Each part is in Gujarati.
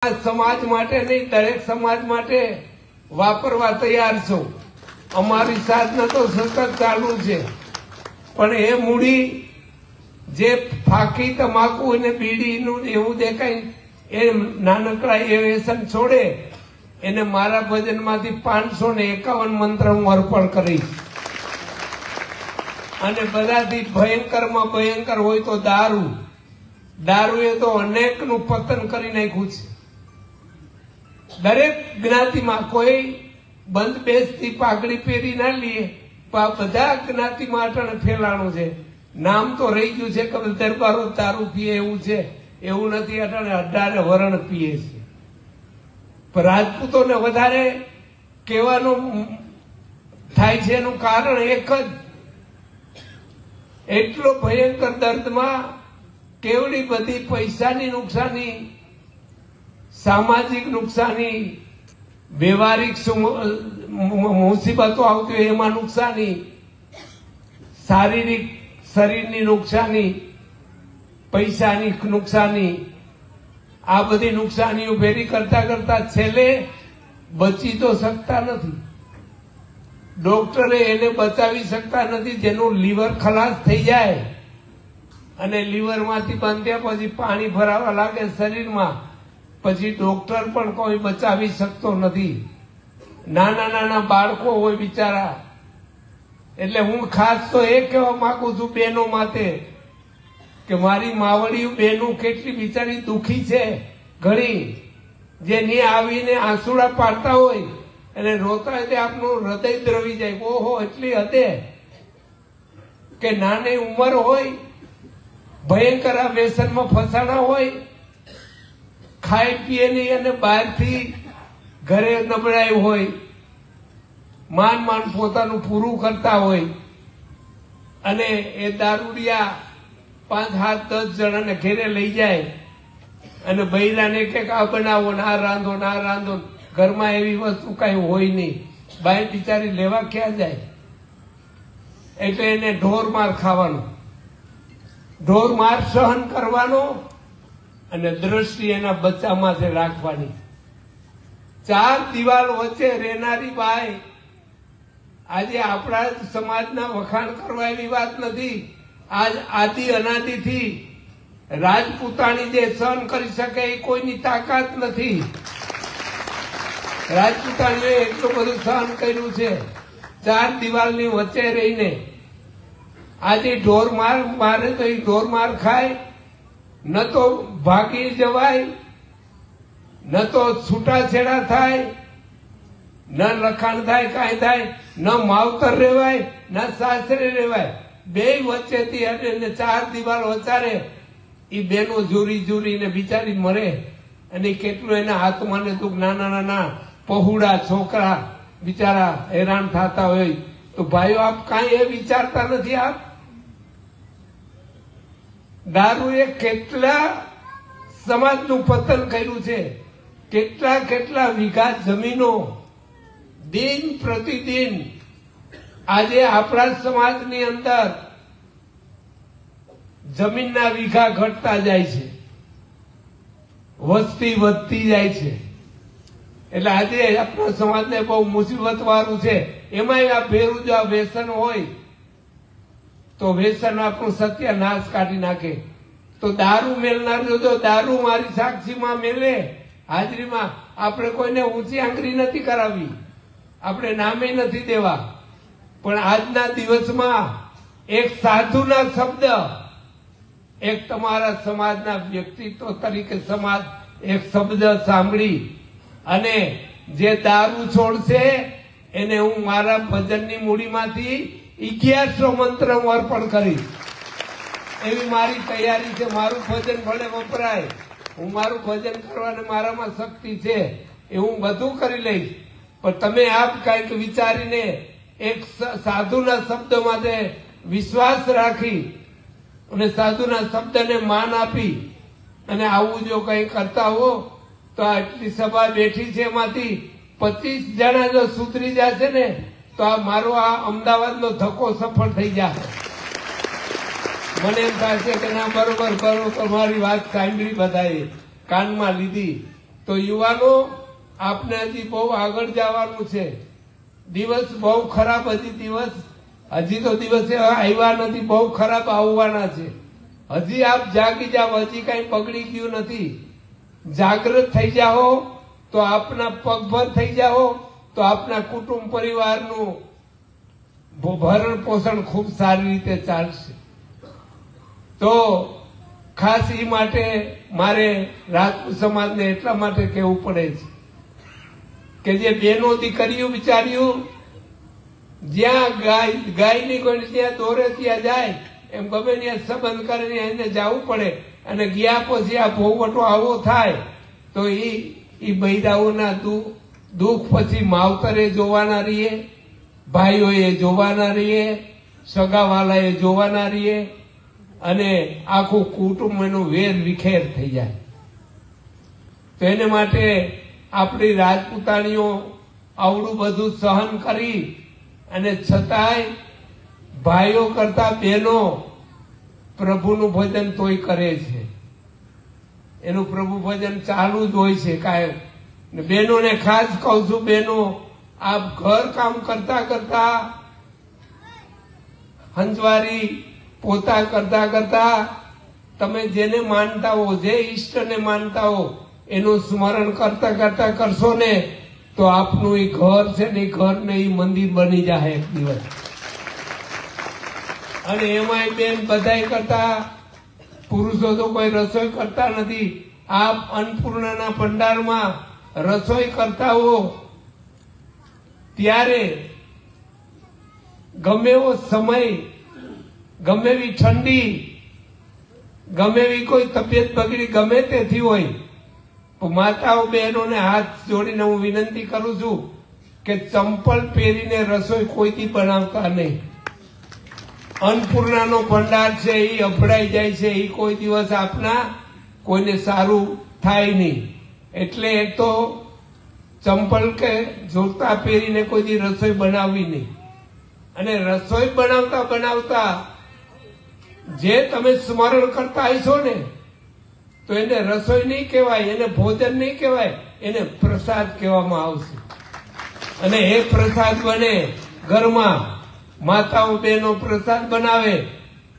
સમાજ માટે નહીં, દરેક સમાજ માટે વાપરવા તૈયાર છો। અમારી સાધના તો સતત ચાલુ છે, પણ એ મૂડી જે ફાકી તમાકુ અને બીડીનું એવું દેખાય એ નાનકડા એ વ્યસન છોડે એને મારા ભજનમાંથી 551 મંત્ર હું અર્પણ કરીશ। અને બધાથી ભયંકરમાં ભયંકર હોય તો દારૂ એ તો અનેકનું પતન કરી નાખ્યું છે। દરેક જ્ઞાતિમાં કોઈ બંધ બેસતી પાઘડી પહેરી ના લઈએ, બધા જ્ઞાતિમાં અટણ ફેલાણું છે। નામ તો રહી ગયું છે કે દરબારો દારૂ પીએ એવું છે, એવું નથી। અટણે 18 વરણ પીએ છે। પણ રાજપૂતોને વધારે કહેવાનું થાય છે એનું કારણ એક જ, એટલો ભયંકર દર્દમાં કેવડી બધી પૈસાની નુકસાની, સામાજિક નુકસાની, વ્યવહારિક મુસીબતો આવતી હોય એમાં નુકસાની, શારીરિક શરીરની નુકસાની, પૈસાની નુકસાની, આ બધી નુકસાનીઓ ભેરી કરતા કરતા છેલ્લે બચી તો શકતા નથી। ડોક્ટરે એને બચાવી શકતા નથી। જેનું લીવર ખલાસ થઈ જાય અને લીવરમાંથી બાંધ્યા પછી પાણી ભરાવા લાગે શરીરમાં, પછી ડોક્ટર પણ કોઈ બચાવી શકતો નથી। નાના બાળકો હોય બિચારા। એટલે હું ખાસ તો એ કહેવા માંગુ છું બહેનો માટે કે મારી માવડીઓ બહેનો કેટલી બિચારી દુખી છે ઘણી, જે ને આવીને આંસુડા પાડતા હોય અને રોતા હોય તે આપનું હૃદય દ્રવી જાય। ઓહો, એટલી હદે કે નાની ઉંમર હોય, ભયંકર આ વ્યસનમાં ફસાણા હોય, ખાઈ પીએ નહીં અને બહારથી ઘરે નબળાઈ હોય, માંડ પોતાનું પૂરું કરતા હોય અને એ દારૂડિયા 5-7-10 જણાને ઘેરે લઈ જાય અને બૈરાને કે આ બનાવો ને આ રાંધો ને આ રાંધો। ઘરમાં એવી વસ્તુ કઈ હોય નહીં, બાઈ બિચારી લેવા ક્યાં જાય? એટલે એને ઢોર માર ખાવાનો, ઢોર માર સહન કરવાનો અને દ્રષ્ટિ એના બચ્ચામાં છે રાખવાની। 4 દિવાલ વચ્ચે રહેનારી બાઈ આજે આપણા સમાજના વખાણ કરવા એવી વાત નથી। આજ આદિ અનાદિથી રાજપૂતાણી જે સહન કરી શકે એ કોઈની તાકાત નથી। રાજપૂતાણીએ એટલું બધું સહન કર્યું છે 4 દિવાલની વચ્ચે રહીને। આજે ઢોર માર મારે તો એ ઢોર માર ખાય, ન તો ભાગી જવાય, ન તો છૂટાછેડા થાય, ન લખાણ થાય, કાંઈ થાય, ન માવતર રેવાય, ન સાસરે રેવાય। બે વચ્ચેથી અને 4 દિવાલ વચારે એ બેનો જુરીને બિચારી મરે અને કેટલું એના હાથમાં ને દુઃખ। નાના પહોળા છોકરા બિચારા હેરાન થતા હોય તો ભાઈઓ આપ કાંઈ એ વિચારતા નથી। આપ દારૂ એ કેટલા સમાજનું પતન કર્યું છે, કેટલા વીઘા જમીનો દિન પ્રતિદિન આજે આપણા સમાજની અંદર જમીનના વીઘા ઘટતા જાય છે, વસ્તી વધતી જાય છે। એટલે આજે આપણા સમાજને બહુ મુસીબત વાળું છે। એમાંય આ ભેરું જો આ વ્યસન હોય તો વ્યસન આપણું સત્યાનાશ કાઢી નાખે। તો દારૂ મેળનાર જો દારૂ મારી સાક્ષીમાં મેલે હાજરીમાં, આપણે કોઈને ઊંચી આંગળી નથી કરાવી, આપણે નામે નથી દેવા, પણ આજના દિવસમાં એક સાધુના શબ્દ, એક તમારા સમાજના વ્યક્તિત્વ તરીકે સમાજ એક શબ્દ સાંભળી અને જે દારૂ છોડશે એને હું મારા ભજનની મૂડીમાંથી 1100 મંત્ર હું અર્પણ કરીશ, એવી મારી તૈયારી છે। મારું ભજન ભલે વપરાય, હું મારું ભજન કરવાને મારામાં શક્તિ છે એ હું બધું કરી લઈશ, પણ તમે આપ કઈક વિચારીને એક સાધુના શબ્દ માટે વિશ્વાસ રાખી અને સાધુના શબ્દને માન આપી અને આવું જો કઈ કરતા હો તો આટલી સભા બેઠી છે એમાંથી 25 જણા જો સુધરી જશે ને તો આ મારો આ અમદાવાદનો ધક્કો સફળ થઈ જશે। મને એમ થાય છે કે ના બરોબર મારી વાત સાંભળી બધાએ કાનમાં લીધી તો યુવાનો આપને હજી બહુ આગળ જવાનું છે. દિવસ બહુ ખરાબ, હજી તો દિવસે આવ્યા નથી, બહુ ખરાબ આવવાના છે. હજી આપ જાગી જાઓ, હજી કઈ બગડી ગયું નથી. જાગૃત થઈ જાઓ તો આપના પગભર થઈ જાઓ તો આપના કુટુંબ પરિવારનું ભરણ પોષણ ખૂબ સારી રીતે ચાલશે. તો ખાસ એ માટે મારે રાજપૂત સમાજને એટલા માટે કહેવું પડે છે કે જે બેનો દીકરીઓ બિચારીઓ જ્યાં ગાયની કોઈ ત્યાં દોરે ત્યાં જાય, એમ ગમે ત્યાં સંબંધ કરીને એને જવું પડે, અને ગયા પછી આ ભોગવટો આવો થાય તો એ બૈરાઓના દુઃખ પછી માવતરે જોવાના રહીએ, ભાઈઓએ જોવાના રહીએ, સગાવાલાએ જોવાના રહીએ, અને આખું કુટુંબ એનું વેર વિખેર થઈ જાય. તો એને માટે આપણી રાજપૂતાણીઓ આવડું બધું સહન કરી અને છતાંય ભાઈઓ કરતા બહેનો પ્રભુનું ભજન તોય કરે છે. એનું પ્રભુ ભજન ચાલુ જ હોય છે કાયમ. બહેનોને ખાસ કહું છું, બહેનો આપ ઘર કામ કરતા કરતા, હંજવારી પોતા કરતા કરતા તમે જેને માનતા હો, જે ઈષ્ટને માનતા હો, એનું સ્મરણ કરતા કરતા કરશો ને તો આપનું એ ઘર છે ને, ઘર ને એ મંદિર બની જાય એક દિવસ. અને એમાંય બેન બધાય કરતા પુરુષો તો કોઈ રસોઈ કરતા નથી. આપ અન્નપૂર્ણાના ભંડારમાં રસોઈ કરતા હો ત્યારે ગમે એવો સમય, ગમે એવી ઠંડી, ગમે એવી કોઈ તબિયત બગડી, ગમે તેથી હોય, માતાઓ બહેનોને હાથ જોડીને હું વિનંતી કરું છું કે ચંપલ પહેરીને રસોઈ કોઈથી બનાવતા નહીં. અન્નપૂર્ણાનો ભંડાર છે એ અભડાઈ જાય છે, એ કોઈ દિવસ આપના કોઈને સારું થાય નહીં. એટલે એક તો ચંપલ કે જોતા પહેરીને કોઈથી રસોઈ બનાવવી નહીં. અને રસોઈ બનાવતા બનાવતા જે તમે સ્મરણ કરતા હશો ને તો એને રસોઈ નહીં કહેવાય, એને ભોજન નહીં કહેવાય, એને પ્રસાદ કહેવામાં આવશે. અને એ પ્રસાદ બને ઘરમાં, માતાઓ બહેનો પ્રસાદ બનાવે,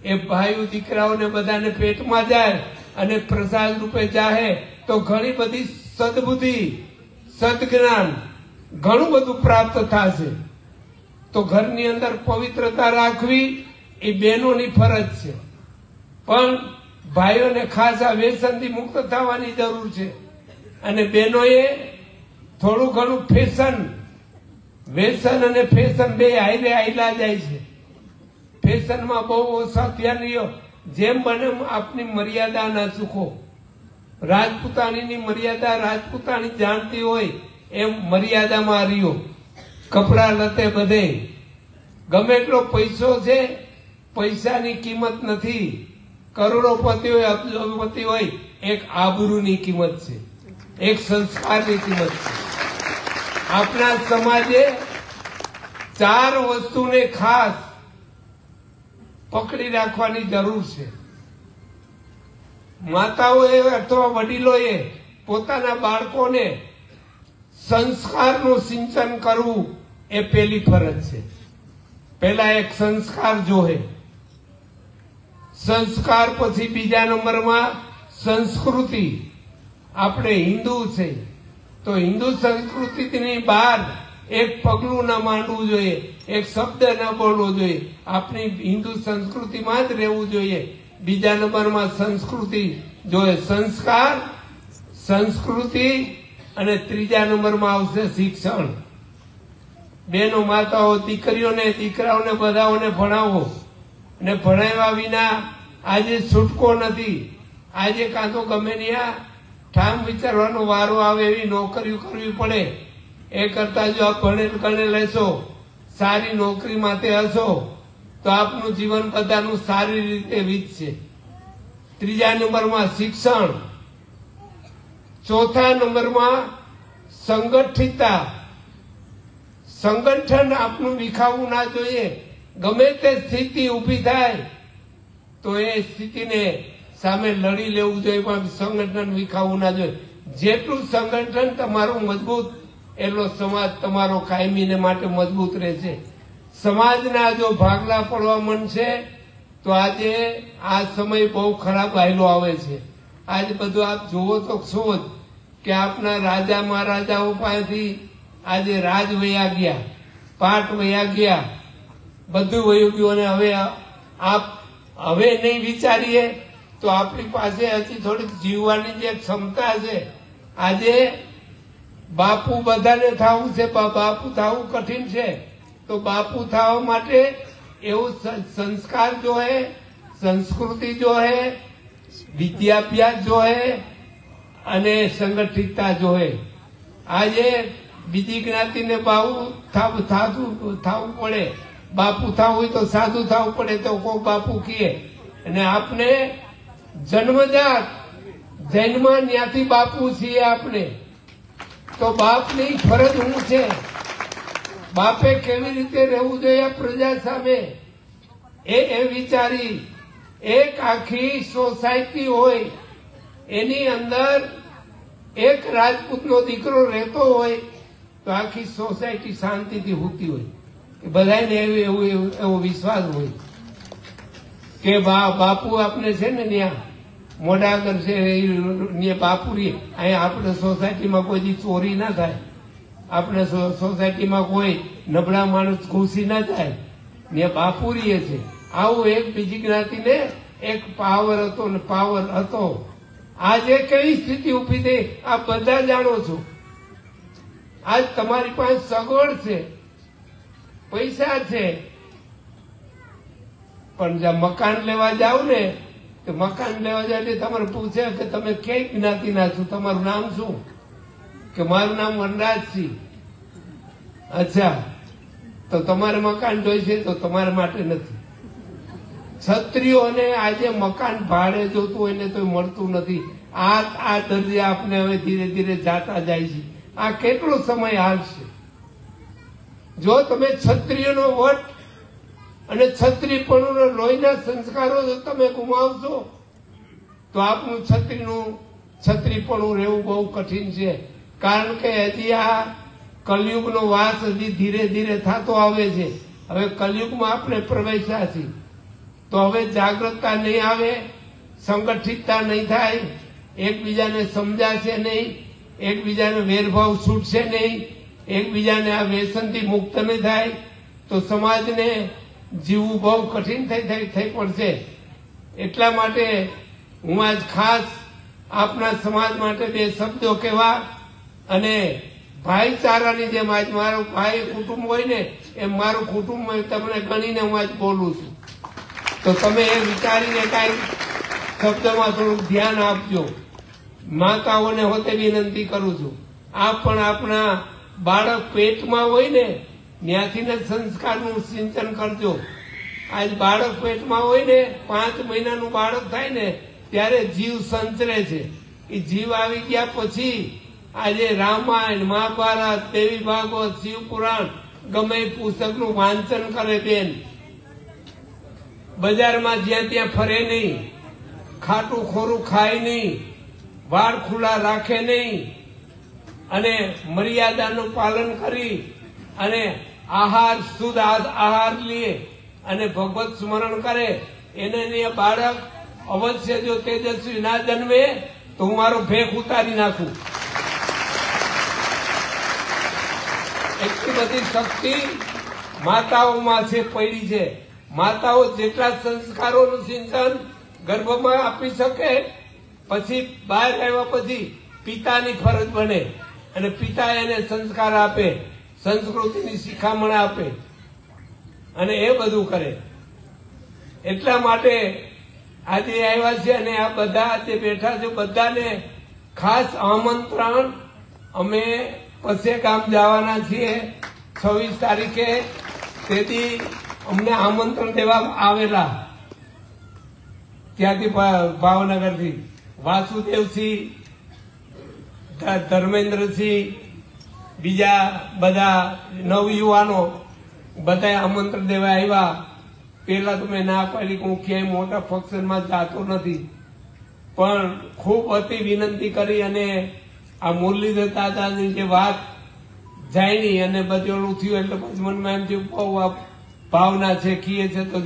એ ભાઈઓ દીકરાઓને બધાને પેટમાં જાય અને પ્રસાદ રૂપે જાહે તો ઘણી બધી સદબુદ્ધિ, સદજ્ઞાન ઘણું બધું પ્રાપ્ત થશે. તો ઘરની અંદર પવિત્રતા રાખવી એ બહેનોની ફરજ છે. પણ ભાઈઓને ખાસ આ વ્યસનથી મુક્ત થવાની જરૂર છે. અને બહેનોએ થોડું ઘણું વ્યસન અને ફેશન બે હાઈલા જાય છે. ફેશનમાં બહુ ઓછા ધ્યાન રહ્યો, જેમ બને આપની મર્યાદા ના ચૂકો. રાજપૂતાણીની મર્યાદા રાજપૂતાણી જાણતી હોય એમ મર્યાદામાં રહ્યો. કપડા લતે બધે ગમે એટલો પૈસો છે, પૈસાની કિંમત નથી. કરોડોપતિ હોય, અબજોપતિ હોય, એક આબરૂની કિંમત છે, એક સંસ્કારની કિંમત છે. આપણા સમાજે 4 વસ્તુને ખાસ પકડી રાખવાની જરૂર છે. માતાઓએ અથવા વડીલોએ પોતાના બાળકોને સંસ્કારનું સિંચન કરવું એ પહેલી ફરજ છે. પહેલા એક સંસ્કાર જોહે, સંસ્કાર પછી બીજા નંબરમાં સંસ્કૃતિ. આપણે હિન્દુ છે તો હિન્દુ સંસ્કૃતિની બહાર એક પગલું ના માંડવું જોઈએ, એક શબ્દ ના બોલવો જોઈએ. આપણી હિન્દુ સંસ્કૃતિમાં જ રહેવું જોઈએ. બીજા નંબરમાં સંસ્કૃતિ જોઈએ, સંસ્કાર, સંસ્કૃતિ, અને ત્રીજા નંબરમાં આવશે શિક્ષણ. બેનો માતાઓ દીકરીઓને દીકરાઓને બધાઓને ભણાવો. અને ભણાવ્યા વિના આજે છૂટકો નથી. આજે કાં તો ગમે ત્યાં ઠામ વિચારવાનો વારો આવે એવી નોકરીઓ કરવી પડે. એ કરતા જો આપ ભણે લેશો, સારી નોકરી માટે હશો તો આપનું જીવન બધાનું સારી રીતે વીતશે. ત્રીજા નંબરમાં શિક્ષણ, ચોથા નંબરમાં સંગઠિતતા. સંગઠન આપનું વિખાવું ના જોઈએ. ગમે તે સ્થિતિ ઉભી થાય તો એ સ્થિતિને સામે લડી લેવું જોઈએ, પણ સંગઠન વિખાવું ના જોઈએ. જેટલું સંગઠન તમારું મજબૂત એટલો સમાજ તમારો કાયમીને માટે મજબૂત રહેશે. સમાજના જો ભાગલા પડવા માંડશે તો આજે આ સમય બહુ ખરાબ આયલો આવે છે. આજે બધું આપ જુઓ તો છો જ કે આપના રાજા મહારાજાઓ પાસેથી આજે રાજ વયા ગયા, પાટ વયા ગયા, બધું વયું ગયું. અને હવે આપ હવે નહીં વિચારીએ તો આપણી પાસે હજી થોડીક જીવવાની જે ક્ષમતા છે. આજે બાપુ બધાને થવું છે, બાપુ થવું કઠિન છે. તો બાપુ થવા માટે એવું સંસ્કાર જો હે, સંસ્કૃતિ જો હે, વિદ્યાભ્યાસ જો હે અને સંગઠિતતા જો હે. આજે બીજી જ્ઞાતિને થવું પડે, બાપુ થવું હોય તો સાધુ થવું પડે તો કોઈ બાપુ કહે. અને આપને જન્મજાત જન્મમાં ત્યાંથી બાપુ છીએ આપણે. તો બાપની ફરજ શું છે? બાપે કેવી રીતે રહેવું જોઈએ પ્રજા સામે એ વિચારી. એક આખી સોસાયટી હોય એની અંદર એક રાજપૂતનો દીકરો રહેતો હોય તો આખી સોસાયટી શાંતિથી હોતી હોય. બધાને એવો વિશ્વાસ હોય કે બાપુ આપણે છે ને ત્યાં મોઢા આગળ છે બાપુ રે. અહીંયા આપણે સોસાયટીમાં કોઈ ચોરી ના થાય, આપણે સોસાયટીમાં કોઈ નબળા માણસ ઘૂસી ના જાય, ને બાપુ રીએ છે. આવું એક બીજી જ્ઞાતિને એક પાવર હતો ને પાવર હતો. આજે કેવી સ્થિતિ ઉભી થઈ આ બધા જાણો છો. આજ તમારી પાસે સગવડ છે, પૈસા છે, પણ જ્યાં મકાન લેવા જાવ ને તો મકાન લેવા જાય એટલે તમારે પૂછે કે તમે કઈ જ્ઞાતિના છો, તમારું નામ શું? કે મારું નામ વનરાજસિંહ. અચ્છા, તો તમારે મકાન જોઈશે તો તમારા માટે નથી. ક્ષત્રિયોને આજે મકાન ભાડે જોતું હોય ને તો મળતું નથી. આ દરજ્જે આપને હવે ધીરે ધીરે જાતા જાય છે. આ કેટલો સમય હાલશે? જો તમે ક્ષત્રિયનો વટ અને ક્ષત્રિયપણું લોહીના સંસ્કારો જો તમે ગુમાવશો તો આપનું ક્ષત્રિયપણું રહેવું બહુ કઠિન છે. કારણ કે હજી આ કલયુગનો વાસ હજી ધીરે ધીરે થતો આવે છે. હવે કલયુગમાં આપણે પ્રવેશ્યા છીએ તો હવે જાગૃતતા નહીં આવે, સંગઠિતતા નહીં થાય, એકબીજાને સમજાશે નહીં, એકબીજાને વેરભાવ છૂટશે નહીં, એકબીજાને આ વ્યસનથી મુક્ત નહીં થાય તો સમાજને જીવવું બહુ કઠિન થઈ પડશે. એટલા માટે હું આજ ખાસ આપના સમાજ માટે બે શબ્દો કહેવા અને ભાઈચારાની જેમ આજ મારું ભાઈ કુટુંબ હોય ને એમ મારું કુટુંબ તમને ગણીને હું આજ બોલું છું. તો તમે એ વિચારીને કઈ શબ્દમાં થોડુંક ધ્યાન આપજો. માતાઓને હોતે વિનંતી કરું છું, આપ પણ આપણા બાળક પેટમાં હોય ને ત્યાંથી ને સંસ્કારનું સિંચન કરજો. આજ બાળક પેટમાં હોય ને 5 મહિનાનું બાળક થાય ને ત્યારે જીવ સંચરે છે. એ જીવ આવી ગયા પછી આજે રામાયણ, મહાભારત, દેવી ભાગવત, શિવ પુરાણ ગમે પુસ્તકનું વાંચન કરે બેન. બજારમાં જ્યાં ત્યાં ફરે નહીં, ખાટું ખોરું ખાય નહીં, વાળ ખુલ્લા રાખે નહીં અને મર્યાદાનું પાલન કરી અને શુદ્ધ આહાર લે અને ભગવત સ્મરણ કરે. એને બાળક અવશ્ય જો તેજસ્વી ના જન્મે તો હું મારો ભેખ ઉતારી નાખું. એટલી બધી શક્તિ માતાઓમાં છે, પડી છે. માતાઓ જેટલા સંસ્કારોનું સિંચન ગર્ભમાં આપી શકે પછી બહાર આવ્યા પછી પિતાની ફરજ બને અને પિતા એને સંસ્કાર આપે, સંસ્કૃતિની શિખામણ આપે અને એ બધું કરે. એટલા માટે આજે આવ્યા છે અને આ બધા જે બેઠા છે બધાને ખાસ આમંત્રણ. અમે પસે ગામ જવાના છીએ 26 તારીખે. તેથી અમને આમંત્રણ દેવા આવેલા ત્યાંથી ભાવનગરથી વાસુદેવસિંહ, ધર્મેન્દ્રસિંહ, બીજા બધા નવયુવાનો બધા આમંત્રણ દેવા આવ્યા. પેલા તો મેં ના પાડી કે હું ક્યાંય મોટા ફંક્શનમાં જાતો નથી, પણ ખૂબ અતિ વિનંતી કરી અને આ મુરલીધર દાદાની જે વાત જાણી અને બધું ઓલું થયું એટલે પછી મનમાં એમ થયું બહુ આ ભાવના છે કીએ છે તો